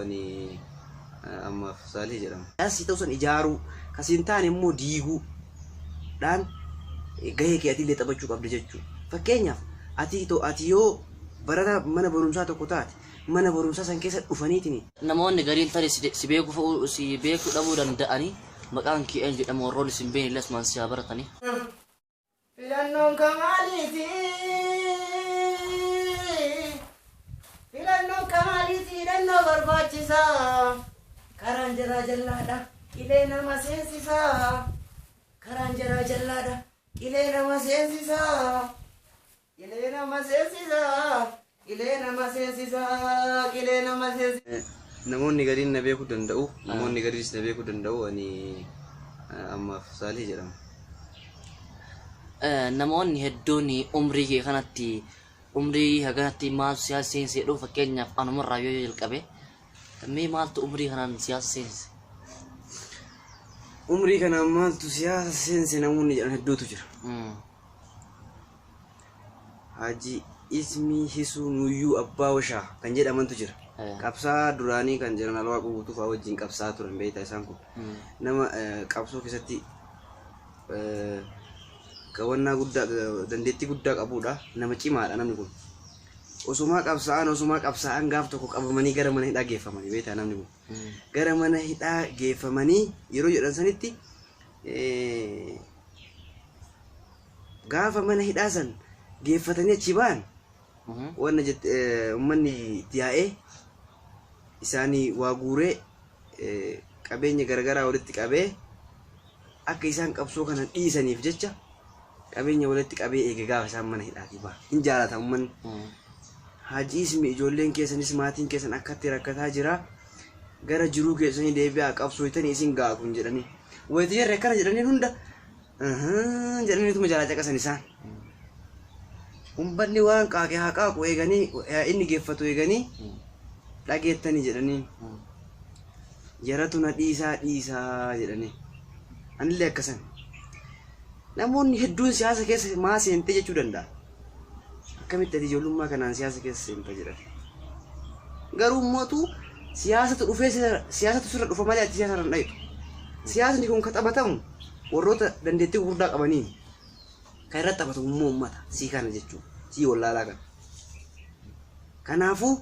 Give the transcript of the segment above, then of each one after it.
ani amma Salih jedhama. Siyaasni ta'uu san ijaaruu kasiin taane immoo diiguu dhaan gahee kee atillee taphachuu qabda jechuudha. Fakkeenyaaf ati yoo barata mana barumsaa tokko taate mana barumsaa san keessa dhufaniitiin namoonni gariin tarii si beekuu dhabuu danda'anii maqaan kee jedhamu warroonni si hin beekne illee asumaan si haa baratanii. Filannoon kamaaliiti filannoo barbaachisaa karaan jaraa jallaadha qilee nama seensisaa karaan jaraa jallaadha qilee nama seensisaa qilee nama seensisaa qilee nama seensisaa qilee nama seensisaa. Namoonni gariin na beekuu danda'u namoonni gariis na beekuu danda'u ani amma Salih jedhama. Namoonni hedduun umrii kee kanatti umrii haganatti maal siyaasa seense jedhu fakkeenyaaf anumarraa yoo jalqabe mee maaltu umrii kanaan siyaasa seense? Umrii kanaan maaltu siyaasa seense namoonni jedhan hedduutu jira. Haji Ismii Hisuu Nuyyuu Abbaa Washaa kan jedhamantu jira. Qabsaa duraanii kan jiran Alwaaquu guutuu fa'aa wajjin qabsaa turan beektaa isaan kun nama qabsoo keessatti kawannaa guddaa dandeettii guddaa qabudha. Nama cimaadha namni kun. Osuma qabsaa'an gaaf tokko qabamanii gara mana hidhaa geeffamanii beektaa namni kun. Gara mana hidhaa geeffamanii yeroo jedhan sanitti gaafa mana hidhaa san geeffatanii achi ba'an wanna uummanni yaa'ee isaanii waa guuree qabeenya garagaraa walitti qabee akka isaan qabsoo kana dhiisaniif jecha qabeenya walitti qabee eege gaafa isaan mana hidhaatii ba'a. Hin jaalata uummanni. Haji Ismii ijoolleen keessanis maatiin keessan akkatti rakkataa jira gara jiruu keessanii deebi'aa qabsooytanii isin ga'a kun jedhanii wayitii jarri akkana jedhanii hunda jedhaniituma jaalaa caqasan isaan. Uummanni waan qaaqee haa qaaqu eeganii inni geeffatu eeganii dhageettanii jedhanii jaratu na dhiisaa jedhanii anillee akkasan. Namoonni hedduun siyaasa keessa maa seente jechuu danda'a. Akkamitti ati ijoollummaa kanaan siyaasa keessa seenta jedhan. Garuu mootu siyaasatu sirra dhufa malee ati siyaasa irra dhayitu. Siyaasni kun kan taphatamu warroota dandeettii gurguddaa qabaniin kan irratti taphatu immoo uummata sii kana jechuudha. Sii wallaalaa kana. Kanaafuu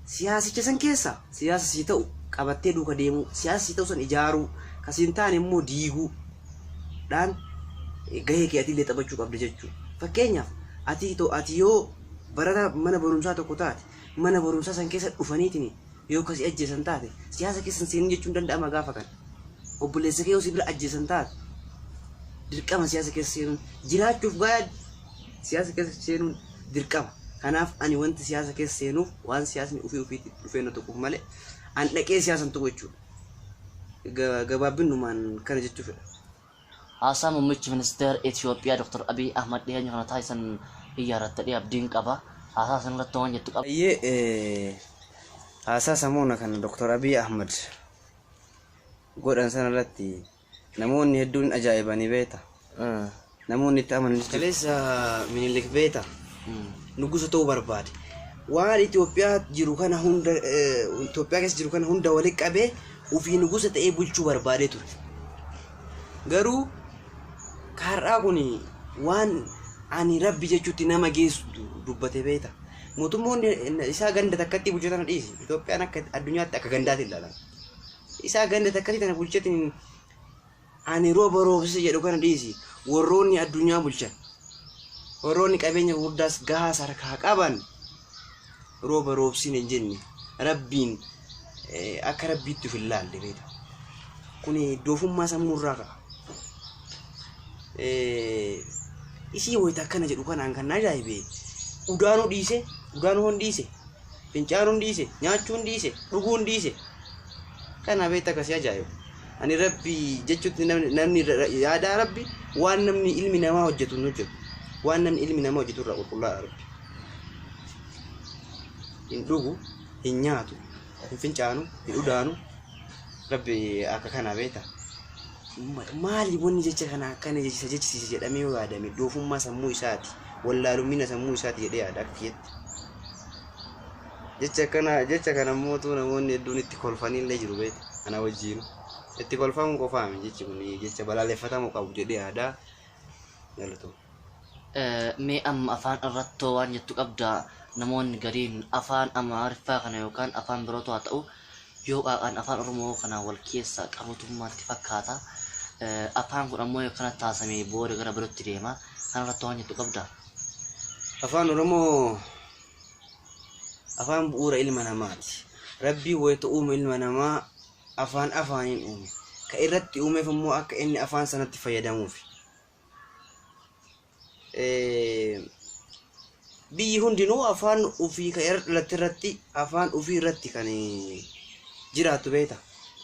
siyaasicha san keessa siyaasa sii ta'u qabattee duuka deemuu siyaasa sii ta'u san ijaaruu kasiin taane immoo diiguu dhaan gahee kee atillee taphachuu qabda jechuudha. Fakkeenyaaf ati yoo barata mana barumsaa tokko taate mana barumsaa san keessa dhufaniitiin yoo kasi ajjeesan taate siyaasa keessa seenuu jechuun danda'ama gaafa kana. Obboleessa kee yoo si bira ajjeesan taate dirqama siyaasa keessa seenuun jiraachuuf gayaa siyaasa keessa seenuun dirqama. Kanaaf ani wanti siyaasa keessa seenuuf waan siyaasni ofiitti dhufee na tokkoof malee an dhaqee siyaasan tokko jechuudha. Gabaabinnumaan kana jechuu fedha. Haasaa muummichi ministeera Itoophiyaa Dr. Abiy Ahmad dhiyeenya kana taasisan iyyaaratanii abdiin qaba. Haasaa sanarratti waan jettu qaba. Haasaa samuuna kan Dr. Abiy Ahmad godhan sanarratti namoonni hedduun ajaa'ibanii beeta. Namoonni itti amanan kaleessa Minilik beeta. Nugusa ta'uu barbaade. Waan Itoophiyaa keessa jiru kana hunda walitti qabee ofii nugusa ta'ee bulchuu barbaadee ture. Garuu har'aa kun waan ani rabbi jechuutti nama geessu dubbate beeta. Mootummoonni isaa ganda takkatti bulchatan dhiisi. Itoophiyaan akka addunyaatti akka gandaatti ilaalan. Isaa ganda takkatti tana bulchatin ani rooba roobsise jedhu kana dhiisi. Warroonni addunyaa bulchan. Warroonni qabeenya gurguddaas gahaa harkaa qaban rooba roobsin hin jenne. Rabbiin akka rabbiitti of ilaalle beeta. Kuni doofummaa sammuurraa ka'a. Isii wayita akkana jedhu kanaan kan ajaa'ibe udaanuu dhiise, udaanuu hon dhiise, fincaanuun dhiise, nyaachuun dhiise, dhuguun dhiise. Kana beekta akkasii ajaa'iba. Ani rabbi jechuutti namni yaada rabbi waan namni ilmi namaa hojjetu hin hojjetu. Waan namni ilmi namaa hojjetu irraa qulqullaa'aa rabbi. Hin dhugu, hin nyaatu, hin fincaanu, hin udaanu. Rabbi akka kana beekta. Maali wanni jecha kana akkana jechisiise jedhamee yoo yaadame doofummaa sammuu isaati wallaalumina sammuu isaati jedhee yaada akka kiyetti. jecha kana mootu namoonni hedduun itti kolfanillee jiru beekta ana wajjin itti kolfamu qofaami jechi kun jecha balaaleffatamuu qabu jedhee aadaa galatoo. Mee amma afaan irrattoo waan jettu qabda namoonni gariin afaan Amaariffaa kana yookaan afaan birootu haa ta'u yoo qaaqaan afaan Oromoo kana wal keessa qabutummaatti fakkaata. Afaan kun ammoo kana taasamee booda gara birootti deema. Kan irratti waan jettu qabda. Afaan Oromoo afaan bu'uura ilma namaati. Rabbii wayita uume ilma namaa afaan afaaniin uume. Ka irratti uumeef immoo akka inni afaan sanatti fayyadamuufi. Biyyi hundinuu afaan ofii ka irratti afaan ofii irratti kan jiraatu beekta.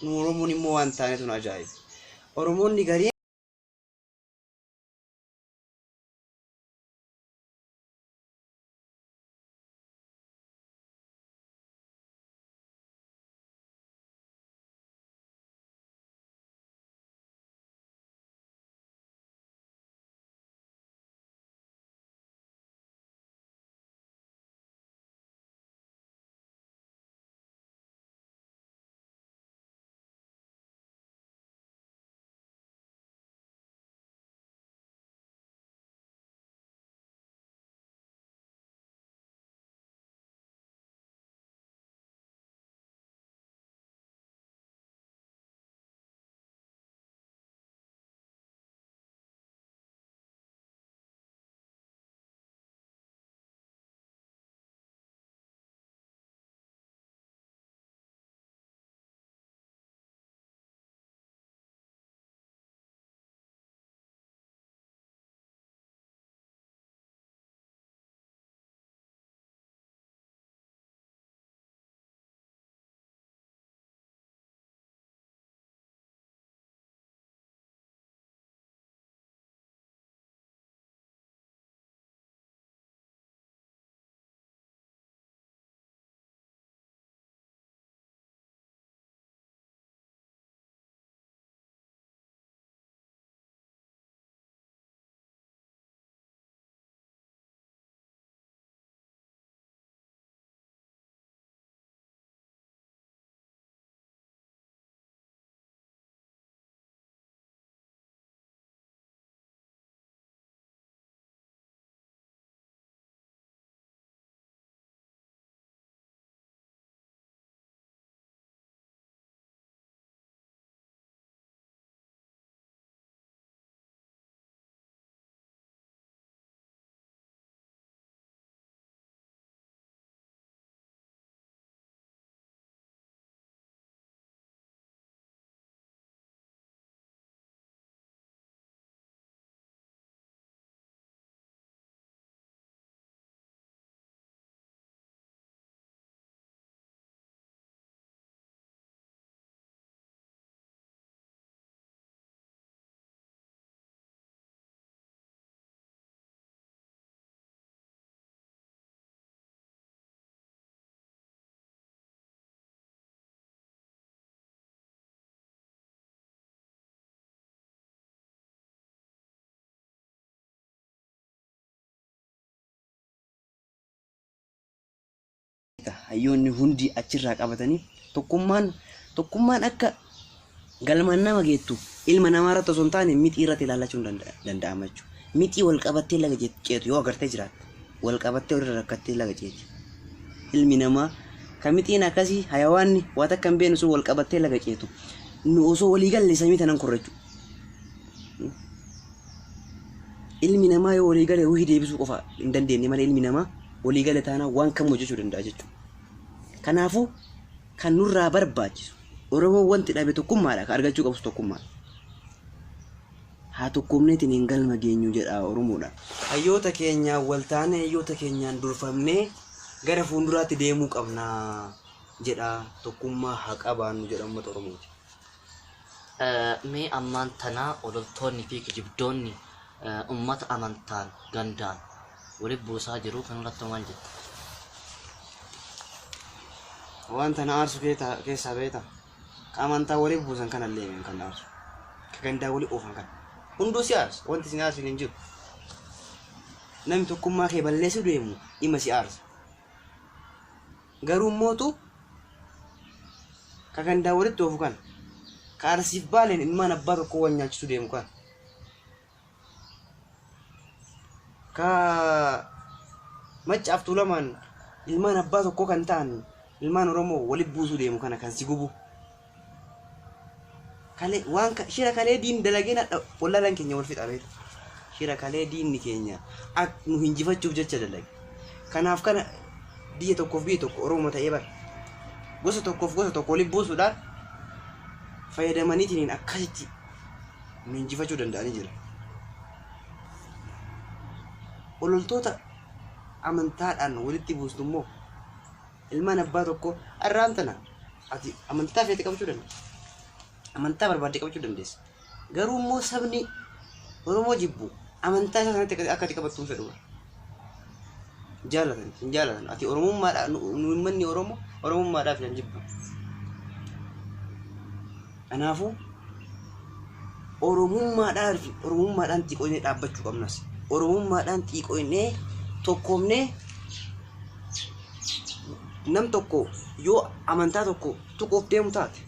Nu Oromoon immoo waan taanetu nu ajaa'iba. Oromoonni gariin hayyoonni hundi achirraa qabatanii tokkummaan akka galmaan nama geettu ilma namaa irratti osoo hin taane mixii irratti ilaalachuun danda'ama jechuudha. Mixii wal qabattee laga ceetu yoo agartee jiraatte wal qabattee irra rakkattee laga ceeti. Ilmi namaa kan mixiin akkasii hayawaanni waan akka hin beekne sun wal qabattee laga ceetu. Nu osoo walii galle samii tanan korrachu. Ilmi namaa yoo walii gale wihii deebisuu qofa hin dandeenye malee ilmi namaa walii gale taanaan waan kam hojjechuu danda'a jechuudha. Kanaafuu kan nurraa barbaachisu Oromoo wanti dhabe tokkummaadha kan argachuu qabus tokkummaadha. Haa tokkumneetiin hin galma geenyu jedha Oromoodha. Hayyoota keenyaan wal taane hayyoota keenyaan durfamnee gara fuulduraatti deemuu qabna jedha tokkummaa haa qabaannu jedha uummata Oromooti. Mee ammaan tanaa ololtoonni fi kijibdoonni ummata amantaan gandaan waliin buusaa jiru kan irratti waan jettu. Wanta na aarsu keessaa beekta. Ka amantaa waliin buusan kanallee kan aarsu. Ka gandaa waliin oofan kan. Hunduu si aarsa. Wanti si aarsu hin jiru. Namni tokkummaa kee balleessuu deemu dhimma si aarsa. Garuu mootu ka gandaa walitti oofu kan ka arsiif baaleen ilmaan abbaa tokko waan nyaachisu deemu kan ka maccaaf tuulamaan ilmaan abbaa tokko kan ta'an ilmaan Oromoo walitti buusuu deemu kana kan si gubu. Kalee waan shira kalee diin dalageen wallalaan keenya wal fixa beeku. Shira kalee diinni keenya nu hinjifachuuf jecha dalage. Kanaaf kana biyya tokkoof biyya tokko Oromoo ta'ee bara. Gosa tokkoof gosa tokko walitti buusuudhaan fayyadamaniitiin akkasitti nu hinjifachuu danda'anii jira. Ololtoota amantaadhaan walitti buustu immoo ilmaan abbaa tokko arraan tana ati amantaa feete qabachuu dandeessa. Amantaa barbaadde qabachuu dandeessa. Garuu immoo sabni Oromoo jibbu amantaa isaa sanatti akka ati qabattuun fedhu. Jaalatan hin jaalatan ati Oromummaadhaan nu manni Oromummaadhaaf hin jibbu. Kanaafuu Oromummaadhaan xiqqoonee dhaabbachuu qabnas. Oromummaadhaan xiqqoonee tokkoomnee nam tokko yoo amantaa tokko tuquuf deemu taate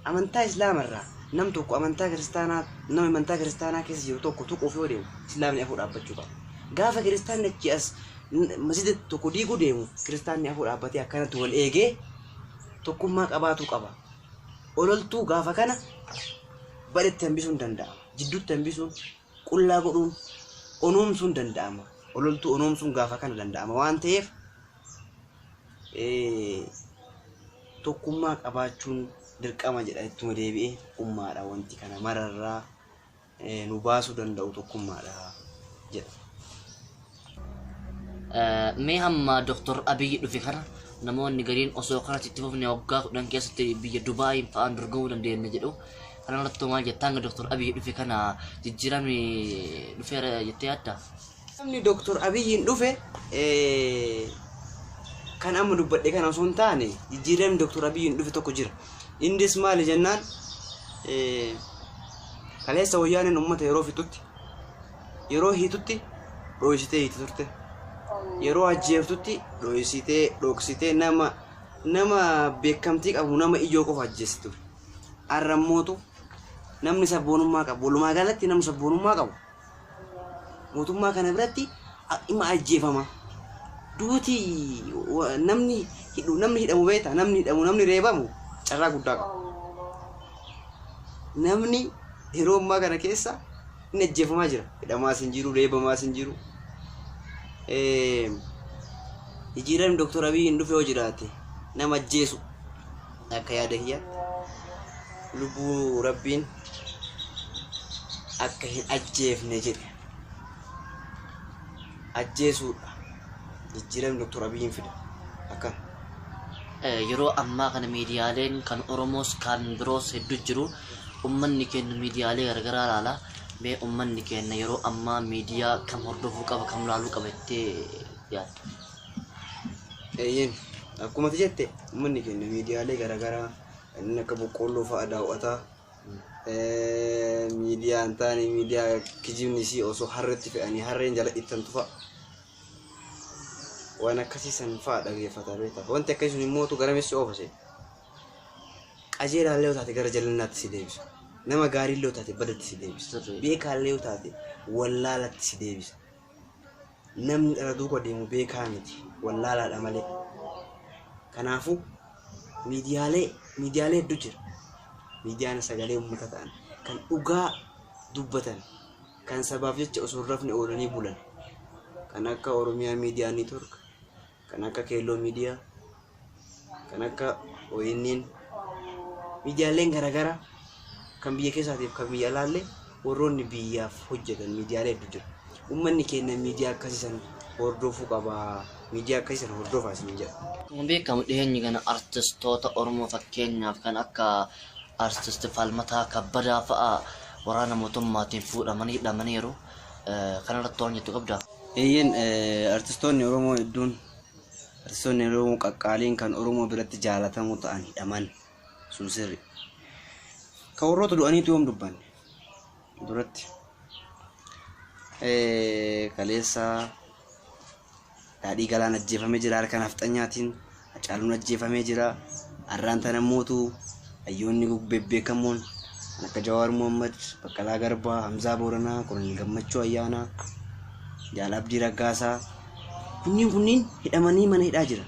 amantaa Islaamarraa nam tokko amantaa kiristaanaa keessa jiru tokko tuquuf yoo deemu Islaamni afur dhaabbachuu qaba. Gaafa kiristaanni achi as masjida tokko diiguu deemu kiristaanni afur dhaabbatee akkanatti wal eegee tokkummaa qabaatu qaba. Ololtuu gaafa kana badhetti hambisuun danda'ama. Jidduutti hambisuun qullaa godhuun onoomsuun danda'ama. Ololtuu onoomsuun gaafa kana danda'ama waan ta'eef tokkummaa qabaachuun dirqama jedha ittuma deebi'ee tokkummaadha wanti kana mararraa nu baasuu danda'u tokkummaadha jedha. Mee hamma Dr. Abiy dhufe kana namoonni gariin osoo kanatti itti fufne waggaa 10 keessatti biyya Dubaay fa'aan dorgomuu dandeenya jedhu. Kana irratti maal jettaan Dr. Abiy dhufe kana jijjiiramni dhufeera jettee yaadda? Namni Dr. Abiyyiin dhufe kan amma dubbadhe kana osoo hin taane jijjiiramni Dr. Abiyyiin dhufe tokko jira. Innis maali jennaan kaleessa wayyaaneen uummata yeroo fixutti yeroo hiitutti dhoksitee hiiti turte. Yeroo ajjeeftutti dhoksitee nama beekamtii qabu nama ijoo qofa ajjeessitu. Arrammootu namni sabboonummaa qabu walumaa galatti namni sabboonummaa qabu mootummaa kana biratti dhimma ajjeefama. Duuti namni hidhamu beeta namni reebamu carraa guddaa qaba. Namni yeroo ammaa kana keessa inni ajjeefamaa jira. Hidhamaas hin jiru, reebamaa hin jiru. Jijjiiramni Dr. Abiyyiin dhufe yoo jiraate nama ajjeesu akka yaada kiyyaatti lubbuu rabbiin akka hin ajjeefne jedhe ajjeesuudha. Jijjiiramni Dr. Abiyyiin fida akkan. Yeroo ammaa kana miidiyaaleen kan Oromoos kan biroos hedduu jiru. Ummanni keenya miidiyaalee garagaraa ilaala. Mee ummanni keenya yeroo ammaa miidiyaa kam hordofuu qaba kam laaluu qaba jettee yaadda? Akkuma jette ummanni keenya miidiyaalee garagaraa inni akka boqqolloo fa'aa daawwataa. Miidiyaan taane miidiyaa kijibnisii osoo harreetti fe'anii harreen jala ittantu fa'a. Waan akkasiisan fa'aa dhaggeeffataa beektaa. Wanti akkasii immoo garamessi oofase. Qajeelaallee yoo taate gara jal'inaatti si deebisa. Nama gaarii illee yoo taate badatti si deebisa. Beekaallee yoo taate wallaalatti si deebisa. Namni dhala duuba deemu beekaa miti wallaalaadha malee. Kanaafuu miidiyaalee hedduu jira. Miidiyaan sagalee uummata ta'an kan dhugaa dubbatan kan sabaaf jecha osoo hin rafne oolanii bulan kan akka Oromiyaa Miidiyaa Neetwork, kan akka Keelloo Miidiyaa, kan akka ONN miidiyaaleen garagaraa kan biyya keessaatiif kan biyya alaallee warroonni biyyaaf hojjetan miidiyaalee hedduu jira. Uummanni keenya miidiyaa akkasiisan hordofuu qaba. Miidiyaa akkasiisan hordofaas ni jedha. Kun beekamu dhiheenyi kana artistoota Oromoo fakkeenyaaf kan akka artist Falmataa Kabbadaa fa'aa waraana mootummaatiin fuudhamanii hidhamaniiru. Kana irratti waan jettu qabdaa? Artistoonni Oromoo hedduun artistoonni Oromoo qaqqaaliin kan Oromoo biratti jaalatamuu ta'an hidhaman sun sirri. Kan warroota du'aniitu yoom dubbanne duratti kaleessa Daadhii Galaan ajjeefamee jira harka nafxanyaatiin Hacaaluun ajjeefamee jira. Har'aan tana mootu hayyoonni bebbeekamoon kan akka Jawaar Mohammad, Baqqalaa Garbaa, Hamzaa Booranaa, Koloneel Gammachuu Ayyaanaa, Jaal Abdii Raggaasaa kunniin hidhamanii mana hidhaa jira.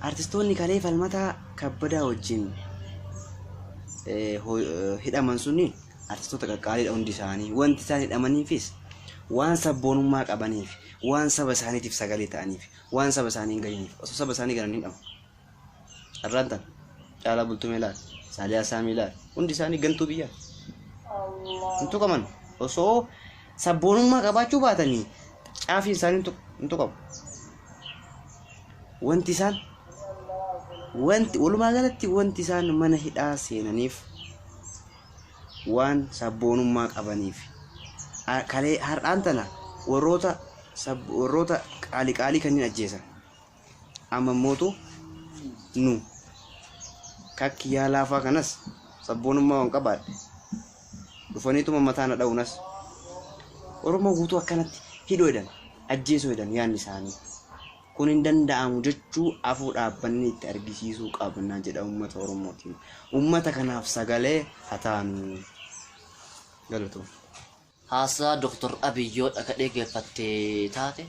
Artistoonni kalee Falmataa Kabbadaa wajjin hidhaman sunniin artistoota qaqqaaliidha hundi isaanii. Wanti isaan hidhamaniifis waan sabboonummaa qabaniif, waan saba isaaniitiif sagalee ta'aniif, waan saba isaanii hin gahiniif. Osoo saba isaanii galan hin hidhamu. Har'aan tan Caalaa Bultumee laal, Saaliyaa Saamii laal, hundi isaanii gantuu biyyaa. Hin tuqaman. Osoo sabboonummaa qabaachuu baatanii caafiin isaanii hin tuqamu. Walumaa galatti wanti isaan mana hidhaa seenaniif waan sabboonummaa qabaniif. Kalee har'aan tana warroota qaalii kanneen ajjeesan. Amma mootu nu kakki yaalaafaa kanas sabboonummaa waan qabaadhe dhufaniituma mataana dha'uunas Oromoo guutuu akkanatti hidhoo jedhan ajjeesoo jedhan yaanni isaanii. Kun hin danda'amu jechuu afuu dhaabbanni itti argisiisuu qabna jedha uummata Oromootiin. Uummata kanaaf sagalee haa taanu. Galatoom. Haasaa Dr. Abiyyoo dhaka dhaggeeffattee taate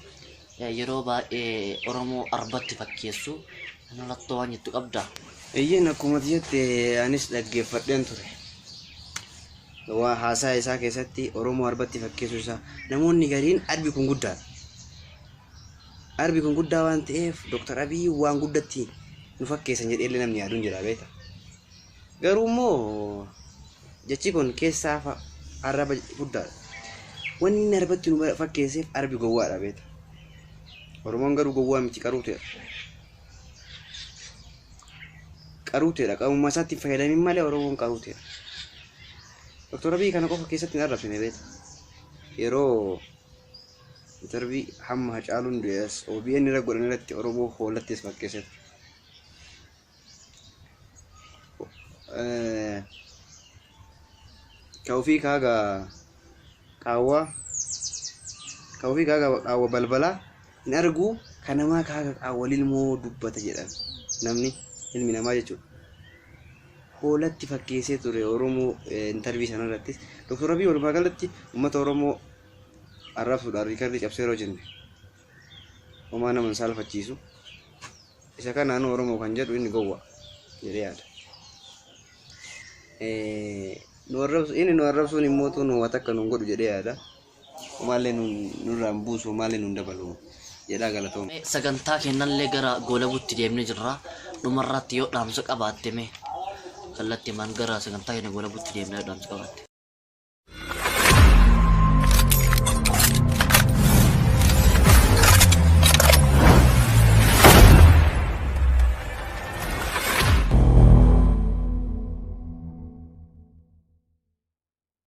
yeroo baay'ee Oromoo arbatti fakkeessu nalattoo waan jettu qabda. Iyyeen akkuma jette anis dhaggeeffadheen ture. Waa haasaa isaa keessatti Oromoo arbatti fakkeessu isaa namoonni gariin arbi kun guddaadha. Arbi kun guddaa waan ta'eef Dr. Abiy waan guddatti nu fakkeessan jedhee namni yaaduun jira beeta. Garuu immoo jechi kun keessaa arraba guddaadha. Wanni inni arbatti nu fakkeesseef arbi gowwaadha beeta. Oromoon garuu gowwaa miti qaruuteedha. Qaruuteedha qabummaa isaatti fayyadamin malee Oromoon qaruuteedha. Dr. Abiy kana qofa keessatti hin arrabsine beeta. Yeroo intervii hamma Hacaaluun du'ees OBN irra godhan irratti Oromoo hoollattees fakkeesseef. Kaufii kaaga qaawwa balbalaa hin argu kanamaa kaaga qaawwa ilmoo dubbata jedhan namni ilmi namaa jechuudha. Hoolatti fakkeessee ture Oromoo intervii sana irrattis. Dr. Abiy walumaa galatti uummata Oromoo arrabsuudhaan riikardii cabsee yeroo jenne homaa nama hin saalfachiisu. Isa kanaan Oromoo kan jedhu inni gowwa jedhee yaada. Inni nu arrabsuun immoo nu watakka nu godhu jedhee yaada. Homaallee nurraan buusu homaallee nu dabalu jedhaa galatooma. Sagantaa kennallee gara goolabuutti deemnee jirra. Dhumarratti yoo dhaamsa qabaatte mee kallattii maan gara sagantaa keenya goolabuutti deemnee dhaamsa qabaatte.